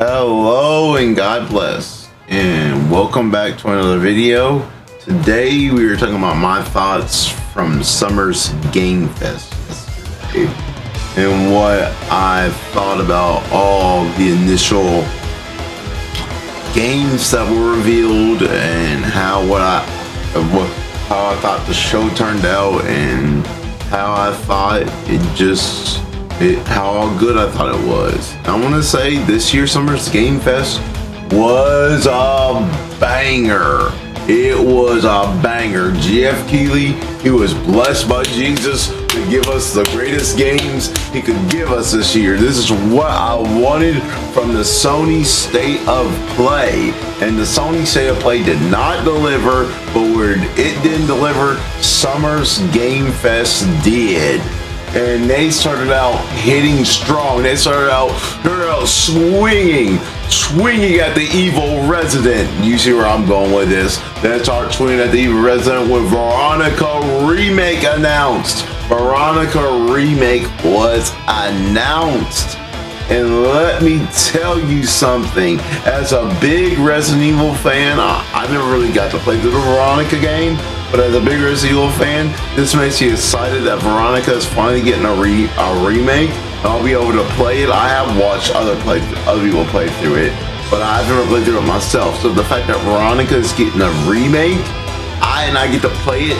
Hello and God bless, and welcome back to another video. Today we are talking about my thoughts from Summer's Game Fest yesterday and what I thought about all the initial games that were revealed and how I thought the show turned out and how I thought how good I thought it was. I want to say this year's Summer's Game Fest was a banger. It was a banger. Geoff Keighley, he was blessed by Jesus to give us the greatest games he could give us this year. This is what I wanted from the Sony State of Play. And the Sony State of Play did not deliver, but where it didn't deliver, Summer's Game Fest did. And they started out hitting strong. They started out swinging at the Evil Resident. You see where I'm going with this? They started swinging at the Evil Resident with Veronica Remake announced. Veronica Remake was announced. And let me tell you something. As a big Resident Evil fan, I never really got to play the Veronica game. But as a big Resident Evil fan, this makes me excited that Veronica is finally getting a remake. I'll be able to play it. I have watched other people play through it, but I've never played through it myself. So the fact that Veronica is getting a remake, I get to play it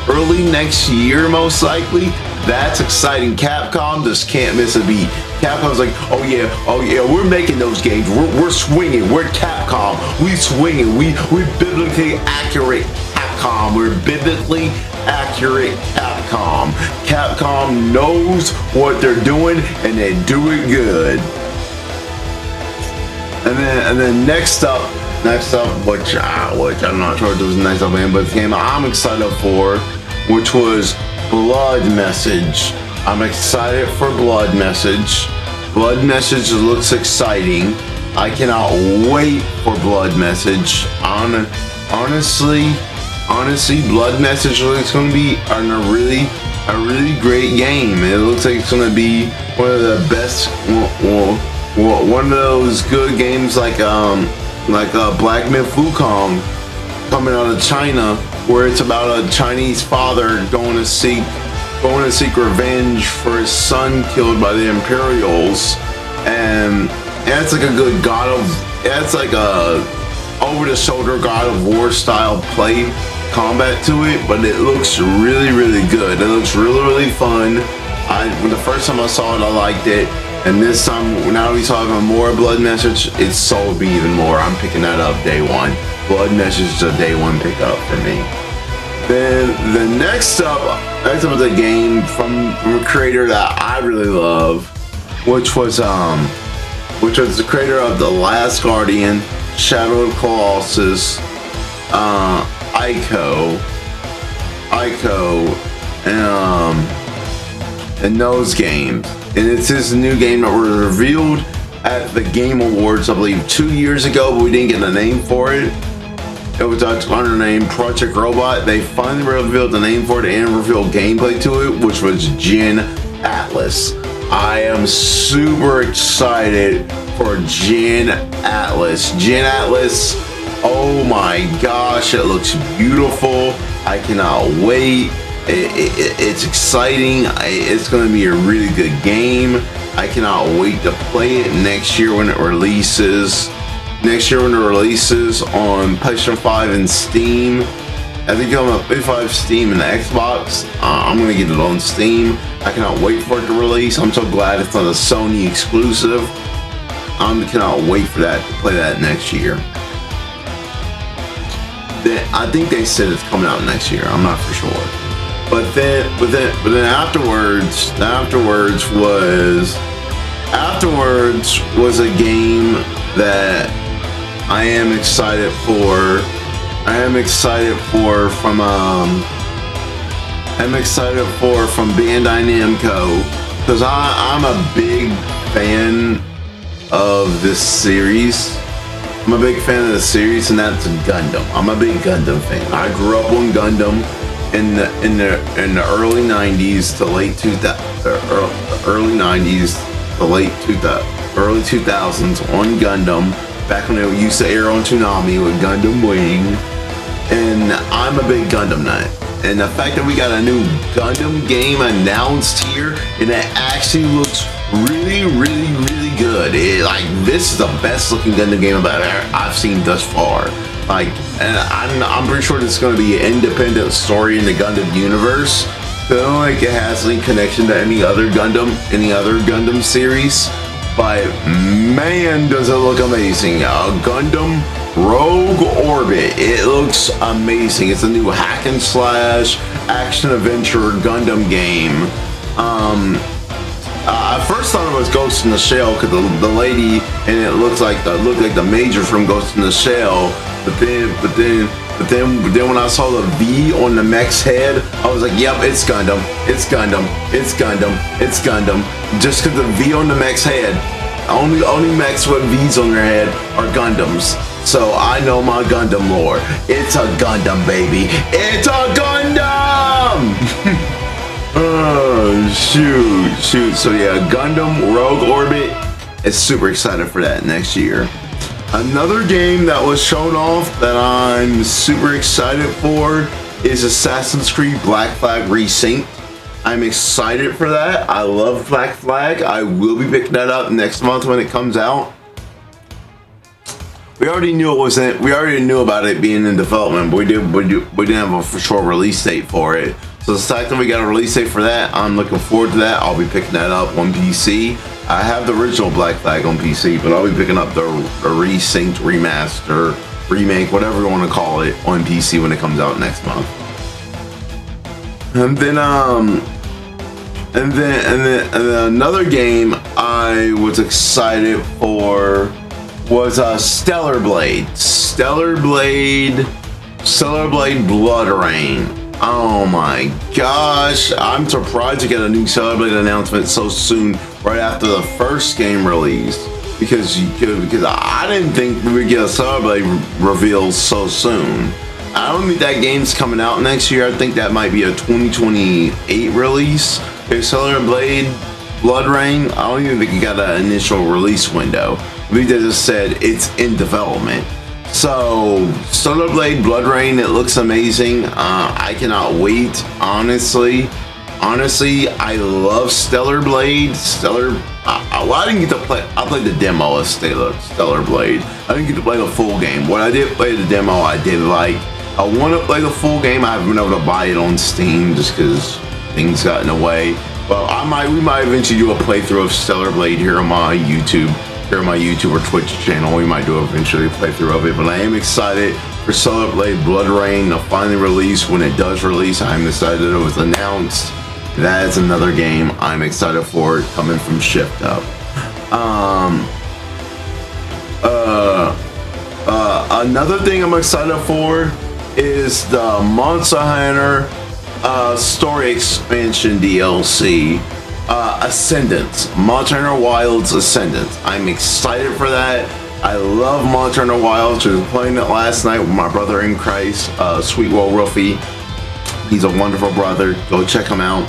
early next year, most likely. That's exciting. Capcom just can't miss a beat. Capcom's like, oh yeah, we're making those games. We're swinging. We're Capcom. We swinging. We're biblically accurate Capcom. We're biblically accurate Capcom. Capcom knows what they're doing and they do it good. And then next up, which I'm not sure if it was next up, man, but the game I'm excited for, which was Blood Message. I'm excited for Blood Message. Blood Message looks exciting. I cannot wait for Blood Message. Honestly, Blood Message looks going to be a really great game. It looks like it's going to be one of the best, one of those good games like Black Myth Wukong coming out of China, where it's about a Chinese father going to seek revenge for his son killed by the Imperials, and it's like a good it's like a over-the-shoulder God of War style play combat to it, but it looks really good. It looks really fun. When the first time I saw it, I liked it, and this time, now we saw even more Blood Message, it sold me even more. I'm picking that up day one. Blood Message is a day one pickup for me. Then the next up is a game from a creator that I really love, which was the creator of The Last Guardian, Shadow of Colossus, Ico, and those games. And it's his new game that was revealed at the Game Awards, I believe 2 years ago, but we didn't get a name for it. It was under the name Project Robot. They finally revealed the name for it and revealed gameplay to it, which was Jin Atlas. I am super excited for Jin Atlas. Jin Atlas, oh my gosh, it looks beautiful. I cannot wait. It's exciting. It's going to be a really good game. I cannot wait to play it next year when it releases. On PlayStation 5 and Steam. I think on the PS5, Steam, and the Xbox. I'm gonna get it on Steam. I cannot wait for it to release. I'm so glad it's not a Sony exclusive. I cannot wait for that, to play that next year. I think they said it's coming out next year. I'm not for sure. But then afterwards was a game that I am excited for from Bandai Namco, because I'm a big fan of this series. I'm a big fan of the series, and that's Gundam. I'm a big Gundam fan. I grew up on Gundam in the early 90s to late 2000, early 90s to late 2000. early 2000s on Gundam, back when it used to air on Toonami with Gundam Wing. And I'm a big Gundam nut. And the fact that we got a new Gundam game announced here, and it actually looks really, really, really good. This is the best looking Gundam game I've seen thus far. And I'm pretty sure this is going to be an independent story in the Gundam universe. So I don't think it has any connection to any other Gundam series. But man, does it look amazing. Gundam Rogue Orbit. It looks amazing. It's a new hack and slash action adventure Gundam game. I first thought it was Ghost in the Shell because the lady, and it looked like the Major from Ghost in the Shell. But then when I saw the V on the mech's head, I was like, yep, it's Gundam. It's Gundam. It's Gundam. It's Gundam. Just because the V on the mech's head, only mechs with V's on their head are Gundams. So I know my Gundam lore. It's a Gundam, baby. It's a Gundam! Oh, shoot. So yeah, Gundam Rogue Orbit is super excited for that next year. Another game that was shown off that I'm super excited for is Assassin's Creed Black Flag Resynced. I'm excited for that. I love Black Flag. I will be picking that up next month when it comes out. We already knew about it being in development, but we didn't have a for sure release date for it. So the fact that we got a release date for that, I'm looking forward to that. I'll be picking that up on PC. I have the original Black Flag on PC, but I'll be picking up the resynced, remaster, remake, whatever you want to call it, on PC when it comes out next month. And then another game I was excited for was Stellar Blade Blood Rain. Oh my gosh, I'm surprised to get a new Stellar Blade announcement so soon, right after the first game release, because I didn't think we would get a Stellar Blade reveal so soon. I don't think that game's coming out next year. I think that might be a 2028 release. Stellar Blade Blood Rain, I don't even think it got an initial release window. I think they just said it's in development. So, Stellar Blade Blood Rain, it looks amazing. I cannot wait, honestly. I love Stellar Blade. I didn't get to play, I played the demo of Stellar Blade. I didn't get to play the full game. When I did play the demo, I did like. I want to play the full game. I haven't been able to buy it on Steam just because things got in the way. But we might eventually do a playthrough of Stellar Blade here on my YouTube. Or Twitch channel. We might do eventually a playthrough of it, but I am excited for Stellar Blade Blood Rain to finally release. When it does release, I'm excited it was announced. That is another game I'm excited for, coming from Shift Up. Another thing I'm excited for is the Monster Hunter story expansion DLC. Ascendance, Monster Hunter Wilds Ascendance. I'm excited for that. I love Monster Hunter Wilds. I was playing it last night with my brother in Christ, Sweetwell Ruffy. He's a wonderful brother. Go check him out.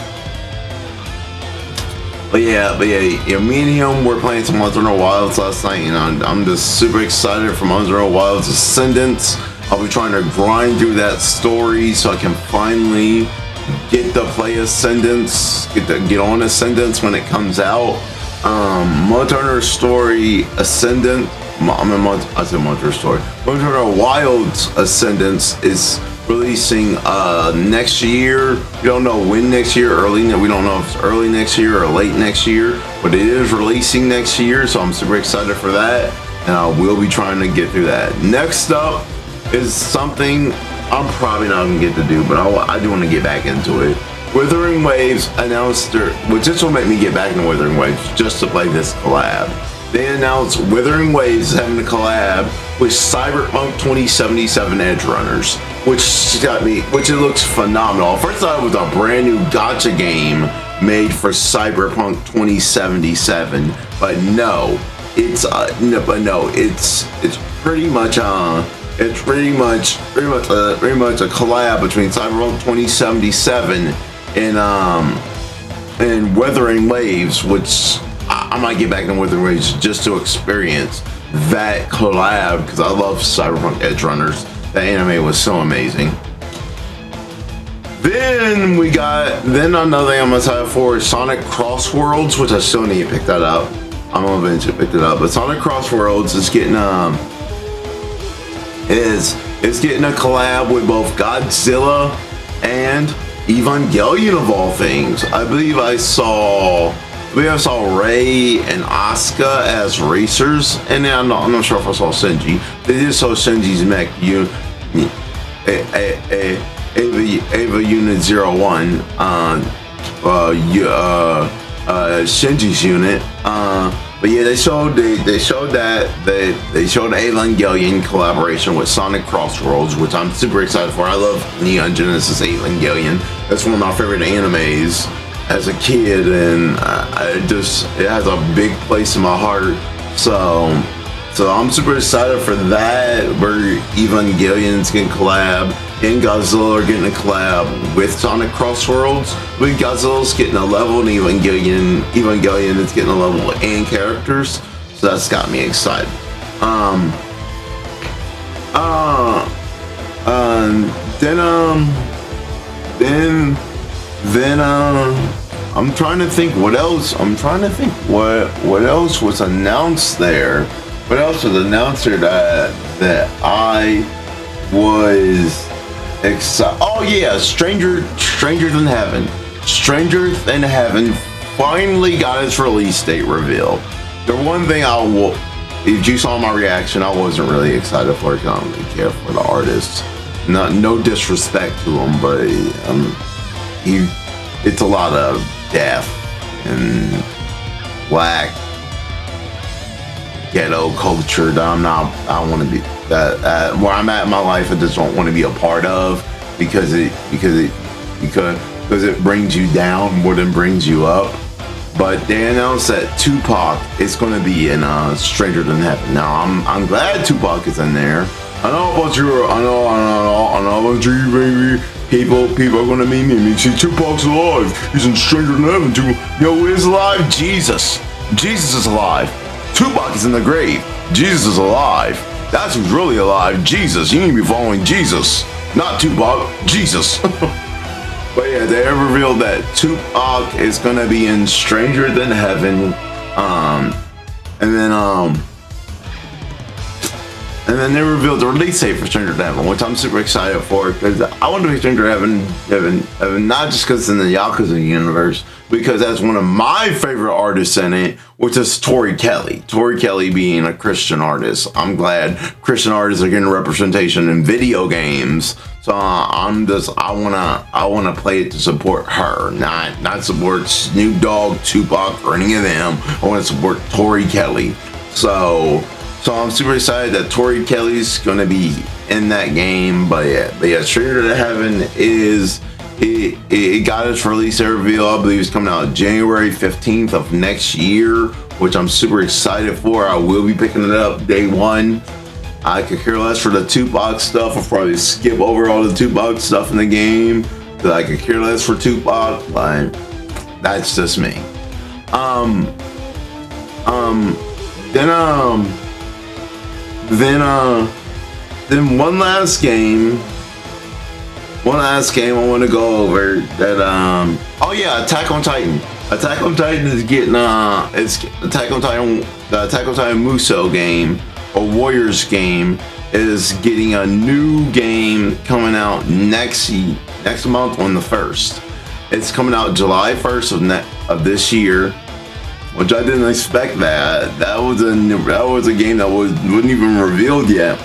But yeah, me and him were playing some Monster Hunter Wilds last night, and I'm just super excited for Monster Hunter Wilds Ascendance. I'll be trying to grind through that story so I can finally get to play Ascendance, get on Ascendance when it comes out. Monster Hunter Story Ascendant. I said Monster Story. Monster Hunter Wilds Ascendance is releasing next year. We don't know when next year. We don't know if it's early next year or late next year, but it is releasing next year, so I'm super excited for that, and I will be trying to get through that. Next up is something I'm probably not gonna get to do, but I do want to get back into it. Wuthering Waves announced which this will make me get back into Wuthering Waves just to play this collab. They announced Wuthering Waves is having a collab with Cyberpunk 2077 Edgerunners, which it looks phenomenal. First, I thought it was a brand new gacha game made for Cyberpunk 2077, but no, it's pretty much a collab between Cyberpunk 2077 and Wuthering Waves, which I might get back in Withering Waves just to experience that collab because I love Cyberpunk Edge Runners. The anime was so amazing. Then another thing I'm excited for is Sonic Cross Worlds, which I still need to pick that up. I'm gonna eventually pick it up, but Sonic Cross Worlds is getting it's getting a collab with both Godzilla and Evangelion of all things. I believe I saw Rei and Asuka as racers, and then I'm not sure if I saw Shinji. They just saw Shinji's mech, Ava Unit 01, Shinji's unit. But yeah, they showed Evangelion collaboration with Sonic Cross Worlds, which I'm super excited for. I love Neon Genesis Evangelion. That's one of my favorite animes as a kid, and it has a big place in my heart. So I'm super excited for that. Where Evangelion's getting collab, and Godzilla are getting a collab with Sonic Cross Worlds. With Godzilla's getting a level, and Evangelion is getting a level and characters. So that's got me excited. Then I'm trying to think what else. What else was announced there. What else was announced there that I was excited? Oh yeah, Stranger Than Heaven. Stranger Than Heaven finally got its release date revealed. The one thing if you saw my reaction, I wasn't really excited for it. I don't really care for the artist. No disrespect to him, but it's a lot of death and black ghetto culture that I don't want to be where I'm at in my life. I just don't want to be a part of because it brings you down more than brings you up. But they announced that Tupac is going to be in Stranger Than Heaven. Now I'm glad Tupac is in there. I know about you. I know about you, baby. People are gonna meet me. See, Tupac's alive. He's in Stranger Than Heaven too. Yo, who is alive? Jesus is alive. Tupac is in the grave. Jesus is alive. That's who's really alive. Jesus. You need to be following Jesus, not Tupac. Jesus. But yeah, they revealed that Tupac is gonna be in Stranger Than Heaven. And then they revealed the release date for Stranger Than Heaven, which I'm super excited for because I want to be Stranger Than Heaven, not just because it's in the Yakuza universe, because that's one of my favorite artists in it, which is Tori Kelly. Tori Kelly being a Christian artist. I'm glad Christian artists are getting representation in video games. So I wanna play it to support her, not support Snoop Dogg, Tupac, or any of them. I want to support Tori Kelly. So I'm super excited that Tori Kelly's gonna be in that game. But yeah, Stranger Than Heaven it got its release reveal. I believe it's coming out January 15th of next year, which I'm super excited for. I will be picking it up day one. I could care less for the Tupac stuff. I'll probably skip over all the Tupac stuff in the game because I could care less for Tupac. Like, that's just me. Then one last game I want to go over that Attack on Titan. Attack on Titan is getting the Attack on Titan Musou game or Warriors game is getting a new game coming out next month on the 1st. It's coming out July 1st of this year, which I didn't expect that. That was a game that wasn't even revealed yet.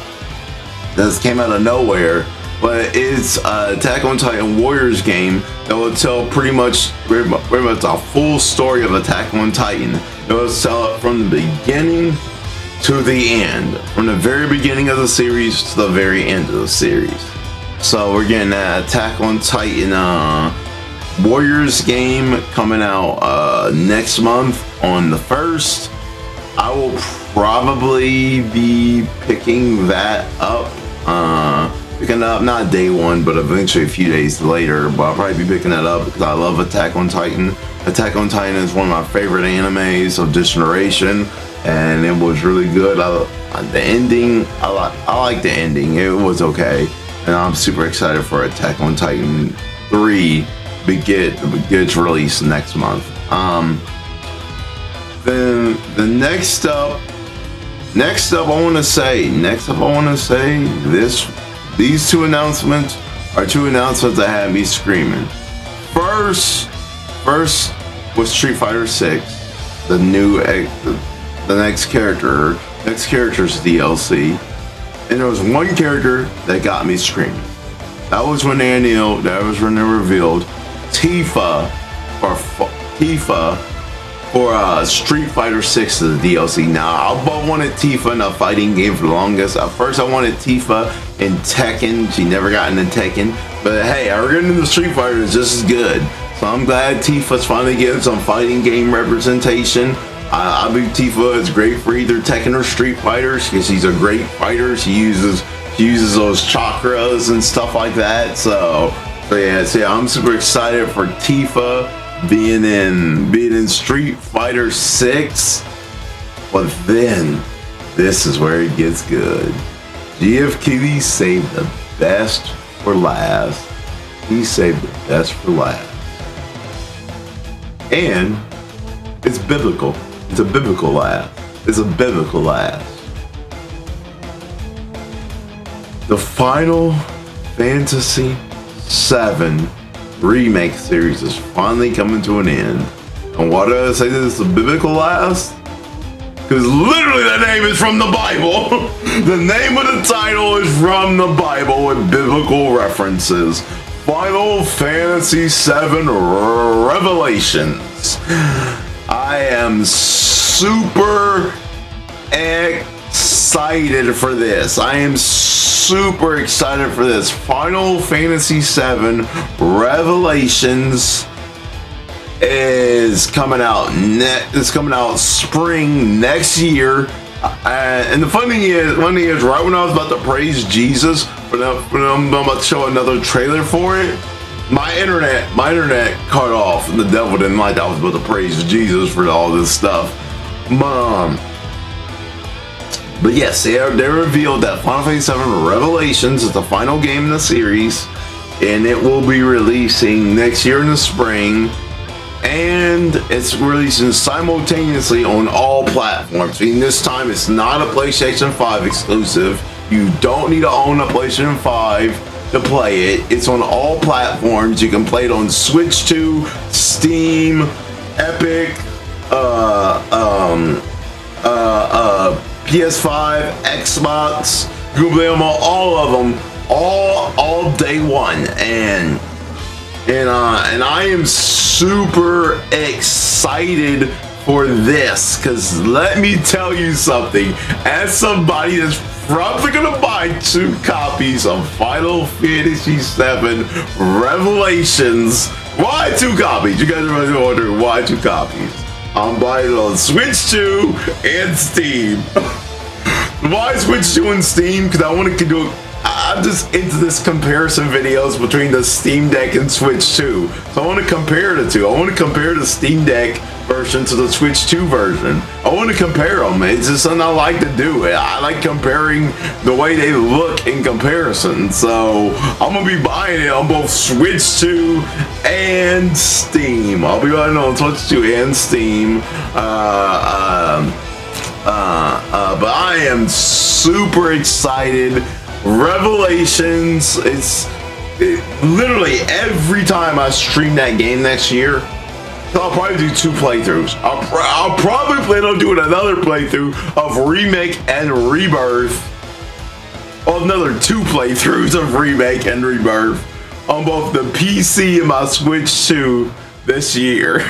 This came out of nowhere, but it's Attack on Titan Warriors game that will tell pretty much a full story of Attack on Titan. It will tell it from the beginning to the end, from the very beginning of the series to the very end of the series. So we're getting that Attack on Titan Warriors game coming out next month on the 1st. I will probably be picking that up picking it up, not day one, but eventually a few days later. But I'll probably be picking that up because I love Attack on Titan. Attack on Titan is one of my favorite animes of this generation, and it was really good. The ending, I like the ending. It was okay, and I'm super excited for Attack on Titan 3 gets released next month. Then the next up I want to say these two announcements are two announcements that had me screaming. First was Street Fighter 6, the next character's DLC, and there was one character that got me screaming. That was when they revealed Tifa for Street Fighter 6 as the DLC. Now, I wanted Tifa in a fighting game for the longest. At first, I wanted Tifa in Tekken. She never got into Tekken. But hey, her getting into Street Fighter is just as good. So I'm glad Tifa's finally getting some fighting game representation. I believe Tifa is great for either Tekken or Street Fighter because she's a great fighter. She uses those chakras and stuff like that. So yeah, I'm super excited for Tifa being in Street Fighter 6. But then this is where it gets good. GF Keighley saved the best for last. He saved the best for last. And it's biblical. It's a biblical last. It's a biblical last. The Final Fantasy VII remake series is finally coming to an end. And why do I say this is a biblical last? Because literally the name is from the Bible. The name of the title is from the Bible with biblical references. Final Fantasy VII Revelations. I am super excited for this. I am super excited for this. Final Fantasy VII Revelations is coming out. It's coming out spring next year. And the funny thing is, right when I was about to praise Jesus, when I'm about to show another trailer for it, my internet cut off, and the devil didn't like that I was about to praise Jesus for all this stuff. But yes, they revealed that Final Fantasy VII Revelations is the final game in the series, and it will be releasing next year in the spring, and it's releasing simultaneously on all platforms. I mean, this time it's not a PlayStation 5 exclusive. You don't need to own a PlayStation 5 to play it. It's on all platforms. You can play it on Switch 2, Steam, Epic, PS5, Xbox, Google Play, all of them, all day one, and I am super excited for this, because let me tell you something, as somebody that's probably gonna buy 2 copies of Final Fantasy VII Revelations. Why 2 copies? You guys are wondering why 2 copies. I'm buying it on Switch 2 and Steam. Why Switch 2 and Steam? Because I want to do. I'm just into this comparison videos between the Steam Deck and Switch 2. So I want to compare the two. I want to compare the Steam Deck version to the Switch 2 version. I want to compare them. It's just something I like to do. I like comparing the way they look in comparison. So I'm going to be buying it on both Switch 2 and Steam. I'll be buying it on Switch 2 and Steam. But I am super excited. Revelations, literally every time I stream that game next year, I'll probably do 2 playthroughs. I'll probably plan on doing another playthrough of Remake and Rebirth. Another 2 playthroughs of Remake and Rebirth on both the PC and my Switch 2 this year.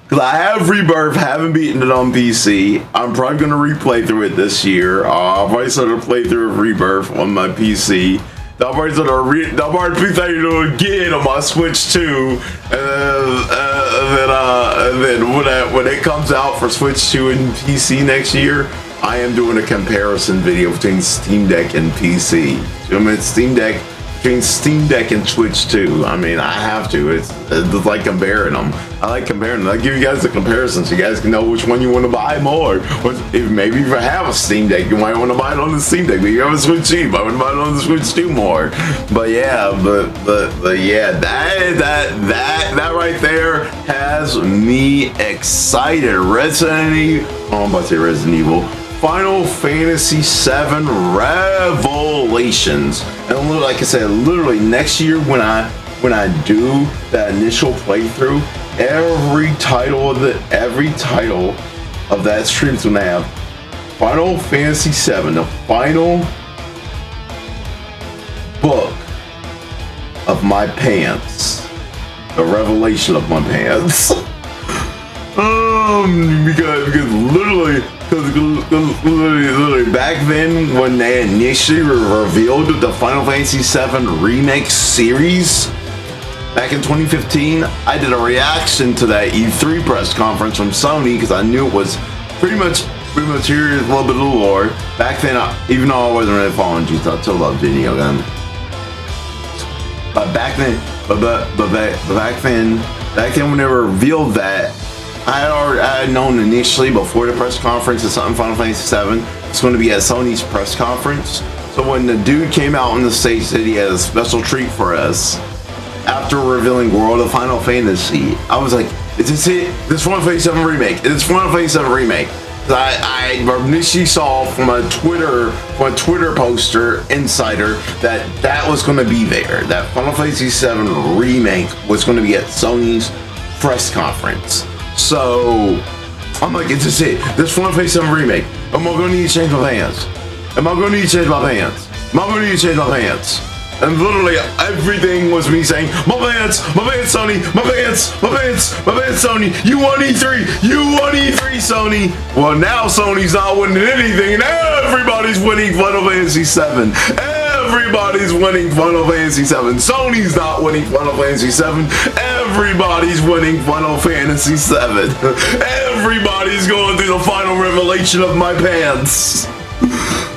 Because I have Rebirth, haven't beaten it on PC. I'm probably going to replay through it this year. I'll probably start a playthrough of Rebirth on my PC. I'll probably start a playthrough again on my Switch 2. And then when it comes out for Switch 2 and PC next year, I am doing a comparison video between Steam Deck and PC. I mean, between Steam Deck and Switch 2. I mean, I have to. It's like comparing them. I like comparing them. I give you guys the comparison so you guys can know which one you want to buy more. Maybe if you have a Steam Deck, you might want to buy it on the Steam Deck. But you have a Switch 2, you might want to buy it on the Switch 2 more. But yeah, but yeah, that right there has me excited. Resident Evil. Oh, I'm about to say Resident Evil. Final Fantasy VII Revelations, and like I said, literally next year when I do that initial playthrough, every title of that stream's gonna have Final Fantasy VII, the final book of my pants, the revelation of my pants. Because literally back then when they initially revealed the Final Fantasy VII Remake series back in 2015, I did a reaction to that E3 press conference from Sony because I knew it was pretty much here, a little bit of the lore. Back then, even though I wasn't really following Jesus, I still loved video games. But back then when they revealed that, I had known initially before the press conference that something Final Fantasy VII was going to be at Sony's press conference. So when the dude came out on the stage that he had a special treat for us after revealing World of Final Fantasy, I was like, is this it? This Final Fantasy VII Remake. It's Final Fantasy VII Remake. I initially saw from a Twitter poster insider that was going to be there. That Final Fantasy VII Remake was going to be at Sony's press conference. So I'm like, is this it? This Final Fantasy VII Remake. Am I going to need to change my pants? Am I going to need to change my pants? Am I going to need to change my pants? And literally everything was me saying, my pants, Sony, my pants, Sony, you won E3, Sony. Well, now Sony's not winning anything and everybody's winning Final Fantasy VII. Everybody's winning Final Fantasy VII. Sony's not winning Final Fantasy VII. Everybody's winning Final Fantasy VII. Everybody's going through the final revelation of my pants.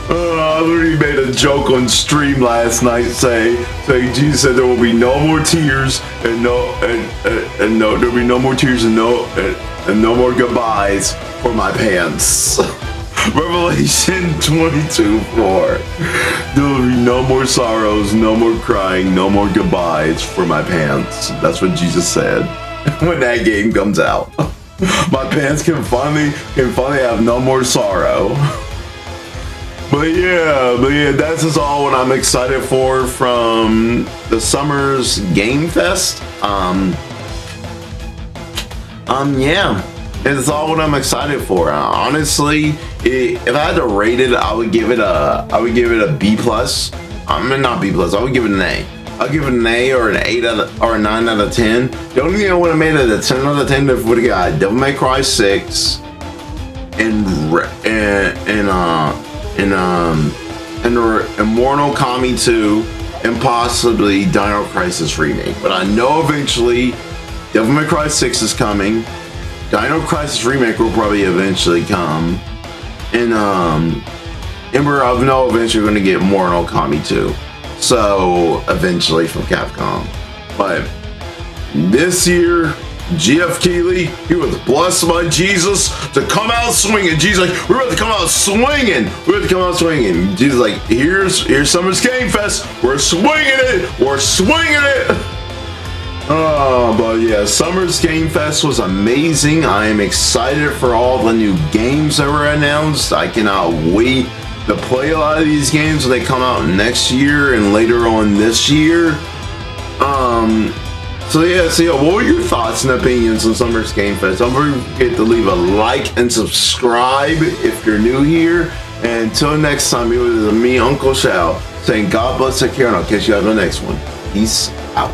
I literally made a joke on stream last night saying Jesus said there will be no more tears and there'll be no more tears and no more goodbyes for my pants. Revelation 22:4. There will be no more sorrows, no more crying, no more goodbyes for my pants. That's what Jesus said when that game comes out. My pants can finally have no more sorrow. But yeah, that's just all what I'm excited for from the summer's Game Fest. Yeah, it's all what I'm excited for. Honestly, if I had to rate it, I would give it a B plus. Not B plus. I would give it an A. I'll give it an A or an 8 or a 9 out of 10. The only thing I would have made it a 10 out of 10 if would have got Devil May Cry 6 and Immortal Kami 2 and possibly Dino Crisis Remake. But I know eventually Devil May Cry 6 is coming. Dino Crisis Remake will probably eventually come. And I know eventually we're going to get Immortal Kami 2. So eventually from Capcom. But this year, Geoff Keighley, he was blessed by Jesus to come out swinging. Jesus like, we're about to come out swinging. Jesus like, here's Summer's Game Fest. We're swinging it. But yeah, Summer's Game Fest was amazing. I am excited for all the new games that were announced. I cannot wait to play a lot of these games when they come out next year and later on this year. So yeah, what were your thoughts and opinions on Summer's Game Fest? Don't forget to leave a like and subscribe if you're new here. And until next time, it was me, Uncle Shao, saying God bless, take care, and I'll catch you on the next one. Peace out.